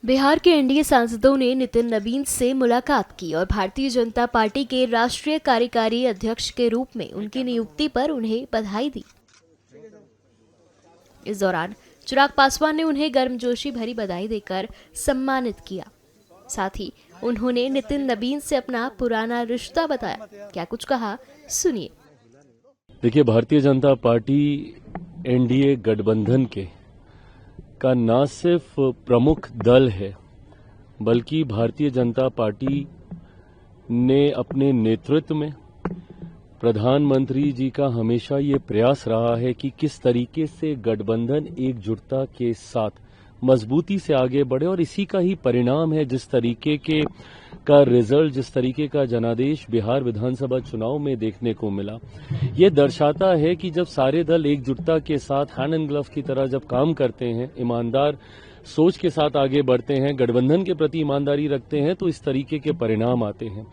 बिहार के एनडीए सांसदों ने नितिन नवीन से मुलाकात की और भारतीय जनता पार्टी के राष्ट्रीय कार्यकारी अध्यक्ष के रूप में उनकी नियुक्ति पर उन्हें बधाई दी। इस दौरान चिराग पासवान ने उन्हें गर्मजोशी भरी बधाई देकर सम्मानित किया। साथ ही उन्होंने नितिन नवीन से अपना पुराना रिश्ता बताया। क्या कुछ कहा, सुनिए। देखिए, भारतीय जनता पार्टी एनडीए गठबंधन के का न सिर्फ प्रमुख दल है, बल्कि भारतीय जनता पार्टी ने अपने नेतृत्व में प्रधानमंत्री जी का हमेशा ये प्रयास रहा है कि किस तरीके से गठबंधन एकजुटता के साथ मजबूती से आगे बढ़े, और इसी का ही परिणाम है जिस तरीके का रिजल्ट, जिस तरीके का जनादेश बिहार विधानसभा चुनाव में देखने को मिला। ये दर्शाता है कि जब सारे दल एकजुटता के साथ हैंड एंड ग्लव की तरह जब काम करते हैं, ईमानदार सोच के साथ आगे बढ़ते हैं, गठबंधन के प्रति ईमानदारी रखते हैं, तो इस तरीके के परिणाम आते हैं।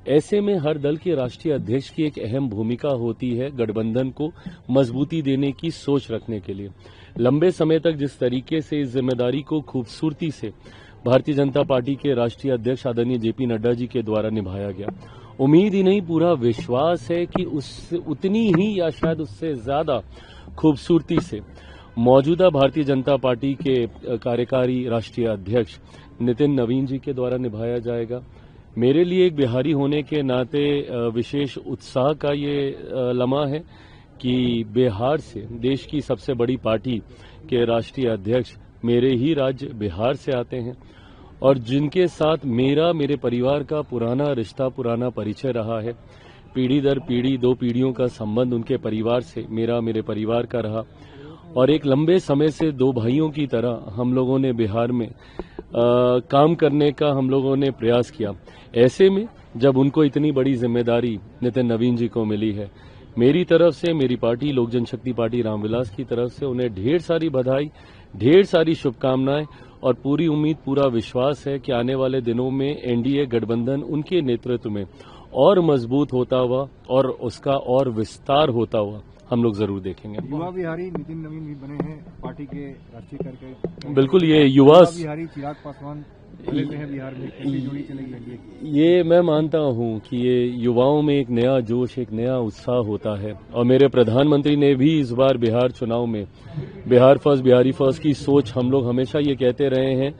ऐसे में हर दल के राष्ट्रीय अध्यक्ष की एक अहम भूमिका होती है गठबंधन को मजबूती देने की सोच रखने के लिए। लंबे समय तक जिस तरीके से इस जिम्मेदारी को खूबसूरती से भारतीय जनता पार्टी के राष्ट्रीय अध्यक्ष आदरणीय जेपी नड्डा जी के द्वारा निभाया गया, उम्मीद ही नहीं पूरा विश्वास है कि उतनी ही या शायद उससे ज्यादा खूबसूरती से मौजूदा भारतीय जनता पार्टी के कार्यकारी राष्ट्रीय अध्यक्ष नितिन नवीन जी के द्वारा निभाया जाएगा। मेरे लिए एक बिहारी होने के नाते विशेष उत्साह का ये लम्हा है कि बिहार से, देश की सबसे बड़ी पार्टी के राष्ट्रीय अध्यक्ष मेरे ही राज्य बिहार से आते हैं, और जिनके साथ मेरे परिवार का पुराना रिश्ता, पुराना परिचय रहा है। पीढ़ी दर पीढ़ी, 2 पीढ़ियों का संबंध उनके परिवार से मेरे परिवार का रहा, और एक लंबे समय से 2 भाइयों की तरह हम लोगों ने बिहार में काम करने का हम लोगों ने प्रयास किया। ऐसे में जब उनको इतनी बड़ी जिम्मेदारी नितिन नवीन जी को मिली है, मेरी तरफ से, मेरी पार्टी लोक जनशक्ति पार्टी रामविलास की तरफ से उन्हें ढेर सारी बधाई, ढेर सारी शुभकामनाएं, और पूरी उम्मीद, पूरा विश्वास है कि आने वाले दिनों में एनडीए गठबंधन उनके नेतृत्व में और मजबूत होता हुआ और उसका और विस्तार होता हुआ हम लोग जरूर देखेंगे। युवा बिहारी नितिन नवीन भी बने हैं पार्टी के राष्ट्रीय कार्यकारी। बिल्कुल, ये युवा बिहारी चिराग पासवान हैं बिहार में, कैसे जोड़ी चलेगी? ये मैं मानता हूं कि ये युवाओं में एक नया जोश, एक नया उत्साह होता है, और मेरे प्रधानमंत्री ने भी इस बार बिहार चुनाव में बिहार फर्स्ट, बिहारी फर्स्ट की सोच, हम लोग हमेशा ये कहते रहे हैं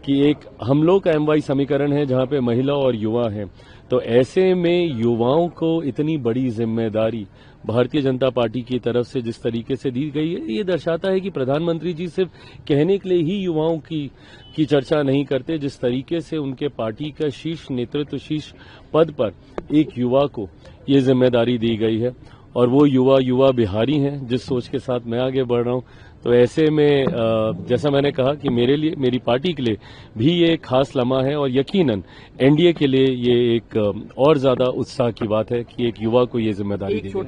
कि एक हम लोग का MY समीकरण है जहां पे महिला और युवा हैं। तो ऐसे में युवाओं को इतनी बड़ी जिम्मेदारी भारतीय जनता पार्टी की तरफ से जिस तरीके से दी गई है, ये दर्शाता है कि प्रधानमंत्री जी सिर्फ कहने के लिए ही युवाओं की चर्चा नहीं करते। जिस तरीके से उनके पार्टी का शीर्ष नेतृत्व, शीर्ष पद पर एक युवा को ये जिम्मेदारी दी गई है, और वो युवा बिहारी हैं जिस सोच के साथ मैं आगे बढ़ रहा हूं। तो ऐसे में जैसा मैंने कहा कि मेरे लिए, मेरी पार्टी के लिए भी ये एक खास लम्हा है, और यकीनन एनडीए के लिए ये एक और ज्यादा उत्साह की बात है कि एक युवा को ये जिम्मेदारी दी गई।